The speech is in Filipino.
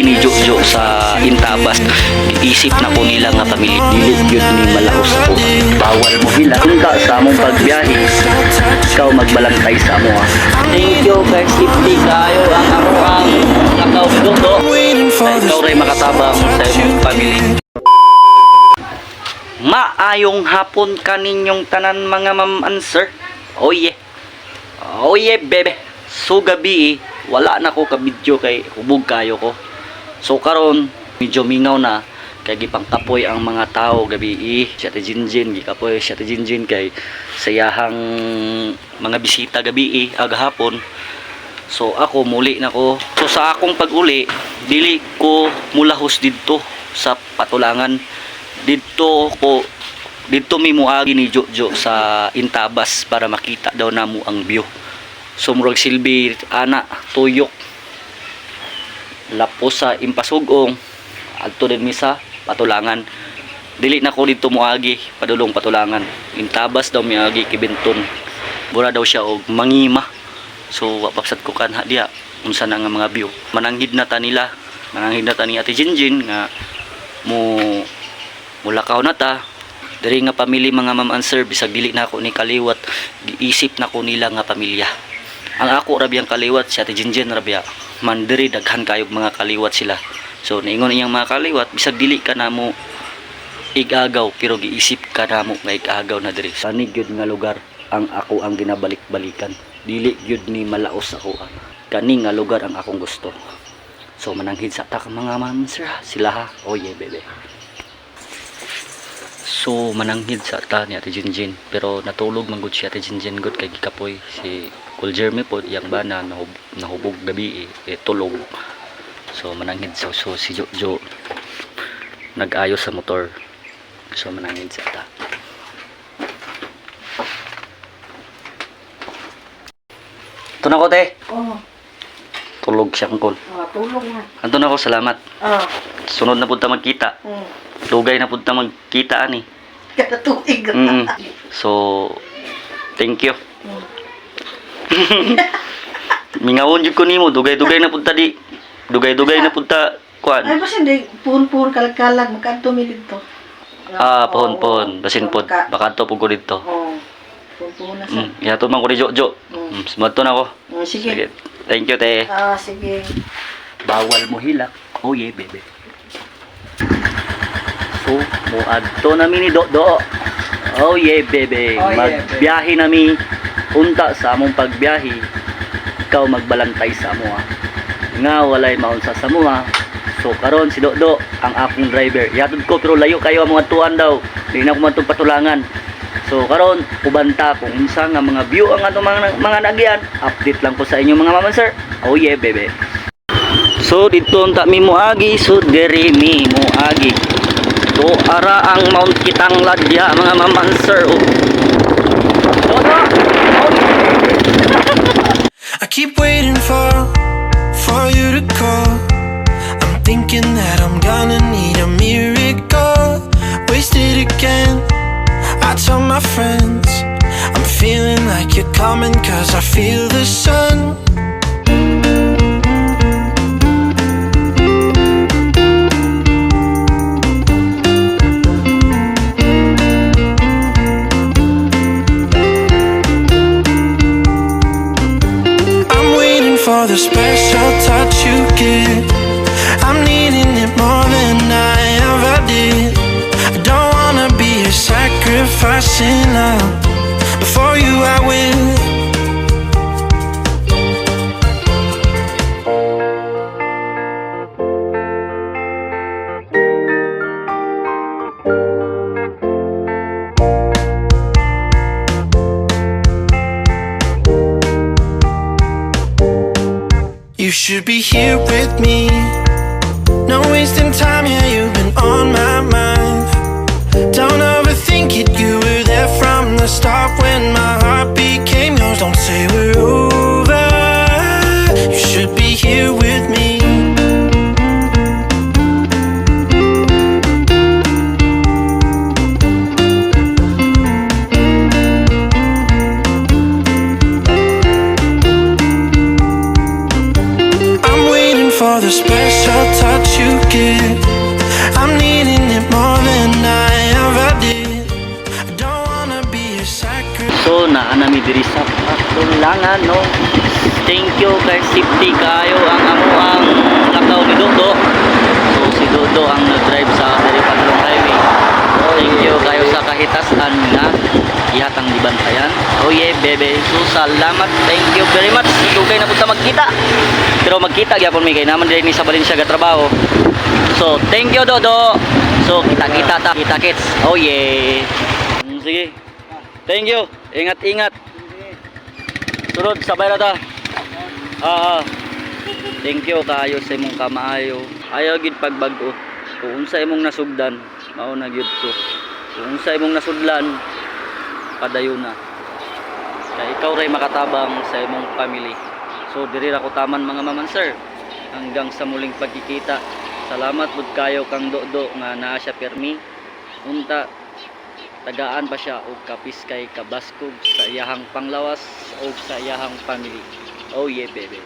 agi ni Jojo sa Intabas. Isip na ko nila nga pamilya. Dili gyud ni malaos ako. Bawal mo hila. Unta sa among pagbiyahe. Ikaw magbalantay sa amo ha. Thank you kay safety kayo ang ako ang nakaududo. Ikaw ray makatabang sa imong pamilya. Maayong hapon kaninyong tanan mga ma'am and sir. Oh yeah. Oh yeah bebe. So gabi wala na ko ka video kay hubog kayo ko. So karon medyo mingaw na kay gipang kapoy ang mga tao gabi siya ti Jinjin gikapoy siya ti Jinjin kay sayahang mga bisita gabi agahapon. So ako muli na ko. So sa akong pag-uli dili ko mulahos didto sa Patulangan. Dito mi muagi ni Jojo sa Intabas para makita daw namo ang view. So murag silbi ana tuyok lapos sa Impasugong adto din mi sa Patulangan. Dili na ko dito muagi padulong Patulangan. Intabas daw miagi Kibinton. Bura daw siya og mangima. So wapapsat ko kanha diya unsa na nga mga view. Mananghid na ta nila. Mananghid na ta ni Ate Jinjin nga mulakaw na ta. Diri nga pamilya mga ma'am and sir bisag dili na ako ni kaliwat giisip na ko nila nga pamilya. Ang ako rabiyang kaliwat si Ate Jinjin rabya man diri daghan kayog mga kaliwat sila. So niingon iyang mga kaliwat bisag dili ka namo igagaw pero giisip ka namo nga igagaw na diri. Sani gyud nga lugar ang ako ang ginabalik-balikan. Dili gyud ni malaos ako. Kani nga lugar ang akong gusto. So mananghid sa ta mga ma'am sir sila ha. Oh yeah bebe. So mananghid sa ta ni Ate Jinjin pero natulog man gud si Ate Jinjin gud kay gikapoy si Cool Jeremy po yang bana nahubog gabi tulog. So mananghid so si Jojo nag-ayos sa motor. So mananghid sa ta. Ito na ko te. Oo. Tulog siya kung Tulog na. Anto na ko salamat. Sunod na punta magkita. Lugay na punta magkita ani. Katatuig. So thank you. Mingawon jud ko nimo dugay-dugay na punta di. Dugay-dugay na punta kuan. Ay basin di pun-pun kalag-kalag makanto mi dito. Pohon-pohon basin pod. Baka to pug ko dito. Pun-pun na sa. Yato man ko ni Jojo. Sumadto na ko. Sige. Thank you te. Sige. Bawal mo hilak. Oh yeah bebe. So muadto na mi ni Do. Oh yeah bebe. Magbiyahe na mi. Unta sa among pagbiyahe. Ikaw magbalantay sa amo ha. Nga walay maunsa sa amo ha. So karon si Do ang akong driver. Yatod ko pero layo kayo ang mga tuan daw. Di na ko man Patulangan. So karon ubanta kung unsa nga mga view ang atong mga nagyan. Update lang ko sa inyo mga mama sir. Oh yeah bebe. So dito unta mi moagi so diri mi moagi. So ara ang Mount Kitanglad ya mga mama sir. I keep waiting for you to call. I'm thinking that I'm gonna need a miracle. Wasted again. I tell my friends I'm feeling like you're coming 'cause I feel the sun. For the special touch you give, I'm needing it more than I ever did. I don't wanna be a sacrifice in love. Before you I will. You should be here with me. No wasting time, yeah, you've been on my mind. Don't overthink it, you were there from the start when my heart became yours. Don't say we're over. You should be here with me. for the special touch you give. I'm needing it more than I ever did. I don't wanna be a sacrifice. So naanami diri sa patulangan no. Thank you kay safety kayo ang amo ang lakaw ni Dodo. So si Dodo ang nag-drive sa diri Padulong Highway. Thank you kayo sa kahitasan nga ihatang dibantayan. Oh yeah, bebe. So salamat. Thank you very much. Dugay na punta magkita. Pero magkita gyapon mi kay naman diri ni sa Valencia ga trabaho. So thank you Dodo. So kita-kita ta, kita-kits. Oh yeah. Sige. Thank you. Ingat-ingat. Sunod sabay ra ta. Thank you kayo sa imong kamaayo. Ayaw gid pagbag-o. Kung unsa imong nasugdan, mao na gyud ko. Kung unsa imong nasudlan, padayon na. Kay ikaw ray makatabang sa imong family. So diri ra ko taman mga maman sir. Hanggang sa muling pagkikita. Salamat pud kayo kang Dodo nga naa siya permi. Unta tagaan pa siya og kapis kay kabaskog sa iyahang panglawas o sa iyahang family. Oh yeah, baby.